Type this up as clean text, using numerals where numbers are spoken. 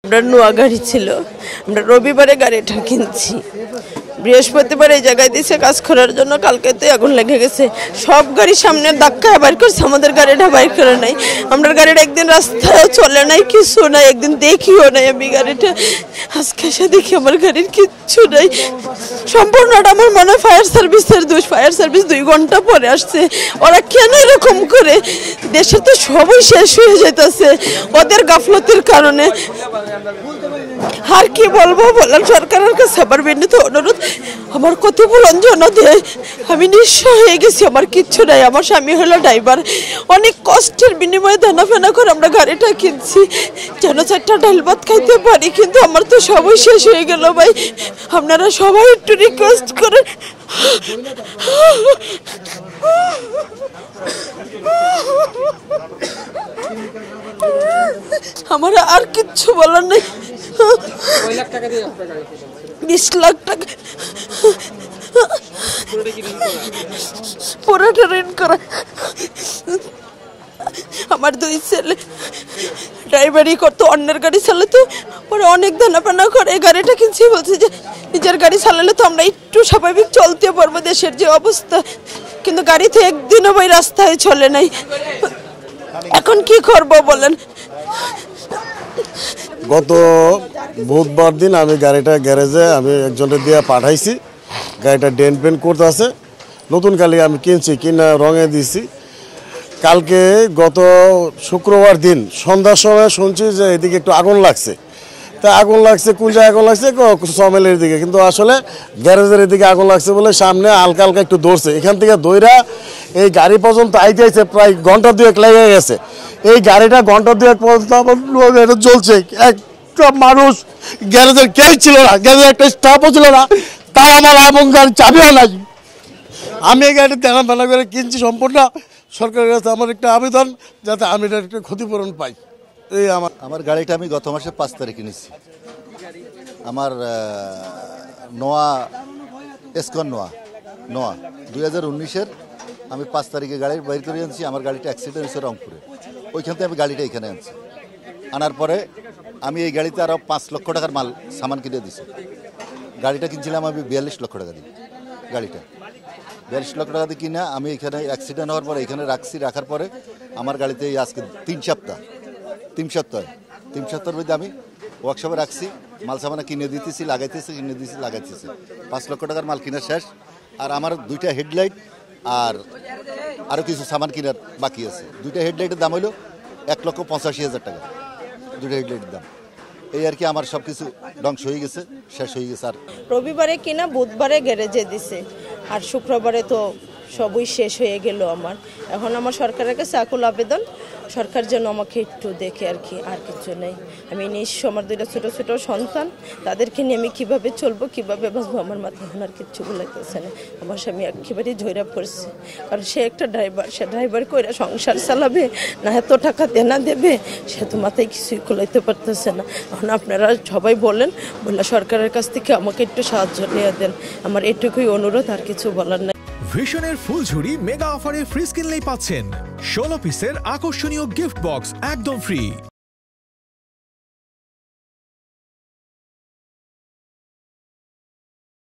আমরা নোয়া গাড়ি ছিল, আমরা রবিবারে গাড়িটা কিনছি, বৃহস্পতিবার এই জায়গায় দিয়েছে কাজ করার জন্য। কালকেতে আগুন লেগে গেছে, সব গাড়ি সামনে ধাক্কায় বাইর করছে, আমাদের গাড়িটা বাইর করে নাই। আমার গাড়িটা একদিন রাস্তায় চলে নাই, কিছু নাই, একদিন দেখিও নাই আমি গাড়িটা। আজকে এসে দেখি আমার গাড়ির কিচ্ছু নাই। সম্পূর্ণটা আমার মনে হয় ফায়ার সার্ভিসের দোষ। ফায়ার সার্ভিস 2 ঘন্টা পরে আসছে। ওরা কেন এরকম করে? দেশে তো সবই শেষ হয়ে যেতেছে ওদের গাফলতির কারণে। আর কি বলবো বলার, সরকারের কাছে আমার বিনীত অনুরোধ, আমার ক্ষতিপূরণ যেন দেয়। আমি নিঃস্ব হয়ে গেছি, আমার কিচ্ছু নাই। আমার স্বামী হলো ড্রাইভার, অনেক কষ্টের বিনিময়ে দানা ফেনা করে আমরা গাড়িটা কিনছি যেন 4টা ডাল ভাত খাইতে পারি, কিন্তু আমার তো সবই শেষ হয়ে গেল ভাই। আপনারা সবাই একটু রিকোয়েস্ট করেন। আমার আর কিচ্ছু বলার নেই। 20 লাখ টাকা পুরোটা ঋণ করা। আমার 2 ছেলে ড্রাইভারি করতো, অন্যের গাড়ি চালাতো, পরে অনেক দানাপানা করে গাড়িটা কিনছি। বলছে যে নিজের গাড়ি চালালে তো আমরা একটু স্বাভাবিক চলতে পারবো, দেশের যে অবস্থা। কিন্তু গাড়িতে একদিনও ওই রাস্তায় চলে নাই। এখন কি করব বলেন? গত বুধবার দিন আমি গাড়িটা গ্যারেজে আমি একজনের দিয়ে পাঠাইছি। গাড়িটা ডেন পেন করতে আছে, নতুন গাড়ি আমি কিনছি, কিনা রঙে দিছি। কালকে গত শুক্রবার দিন সন্ধ্যার সময় শুনছি যে এদিকে একটু আগুন লাগছে। তা আগুন লাগছে কোন জায়গায় আগুন লাগছে? সমেলের দিকে, কিন্তু আসলে গ্যারেজের এদিকে আগুন লাগছে বলে সামনে হালকা হালকা একটু দৌড়ছে। এখান থেকে দৌড়া এই গাড়ি পর্যন্ত আইতে আইতে প্রায় ঘন্টা 2 লেগে গেছে। এই গাড়িটা ঘন্টা 2 পর্যন্ত আমার জ্বলছে। একটা মানুষ গ্যারেজের কেউ ছিল না, গ্যারেজের একটা স্টাফও ছিল না, তাই আমার এবং গাড়ির চাবিও নাই। আমি এই গাড়িটা দেখাশোনা করে কিনছি সম্পূর্ণ। সরকারের কাছে আমার একটা আবেদন, যাতে আমি এটা একটা ক্ষতিপূরণ পাই। এই আমার গাড়িটা আমি গত মাসের 5 তারিখে নিয়েছি। আমার নোয়া এসকন নোয়া 2019-এর আমি 5 তারিখে গাড়ি বাইর করে আনছি। আমার গাড়িটা অ্যাক্সিডেন্ট হয়েছে রংপুরে, ওইখান থেকে আমি গাড়িটা এখানে আনছি। আনার পরে আমি এই গাড়িতে আরও 5 লক্ষ টাকার মাল সামান কিনে দিছি। গাড়িটা কিনছিলাম আমি 42 লক্ষ টাকা দিয়ে। গাড়িটা 42 লক্ষ টাকা দিয়ে কিনা আমি এখানে অ্যাক্সিডেন্ট হওয়ার পরে এখানে রাখার পরে আমার গাড়িতে আজকে 3 সপ্তাহের মধ্যে আমি ওয়ার্কশপে রাখছি, মাল সামানা কিনে দিতেছি, লাগাইতেছি, 5 লক্ষ টাকার মাল কিনা শেষ। আর আমার 2টা হেডলাইট আর আরও কিছু সামান কেনার বাকি আছে। 2টা হেডলাইটের দাম হলো 1,85,000 টাকা, 2টা হেডলাইটের দাম। এই আর কি আমার সব কিছু ধ্বংস হয়ে গেছে, শেষ হয়ে গেছে। আর রবিবারে কিনা বুধবারে গ্যারেজে দিছে, আর শুক্রবারে তো সবই শেষ হয়ে গেল আমার। এখন আমার সরকারের কাছে আকুল আবেদন, সরকার যেন আমাকে একটু দেখে আর কি, আর কিছু নেই। আমি নিঃস্ব, আমার 2টা ছোটো ছোটো সন্তান, তাদেরকে নিয়ে আমি কীভাবে চলবো, কীভাবে বাঁচবো, আমার মাথায় এখন আর কিচ্ছু লাগতেছে না। আমার স্বামী একেবারেই ঝইরা পড়ছে, কারণ সে একটা ড্রাইভার, সে ড্রাইভার করে সংসার চালাবে না, এত টাকা দেনা দেবে, সে তো মাথায় কিছুই খোলাইতে পারতেছে না। এখন আপনারা সবাই বলে সরকারের কাছ থেকে আমাকে একটু সাহায্য নিয়ে দেন, আমার এটুকুই অনুরোধ, আর কিছু বলার নাই। ভিশনের ফুলঝুরি মেগা অফারে ফ্রিজ কিনলেই পাচ্ছেন 16 পিসের আকর্ষণীয় গিফট বক্স একদম ফ্রি।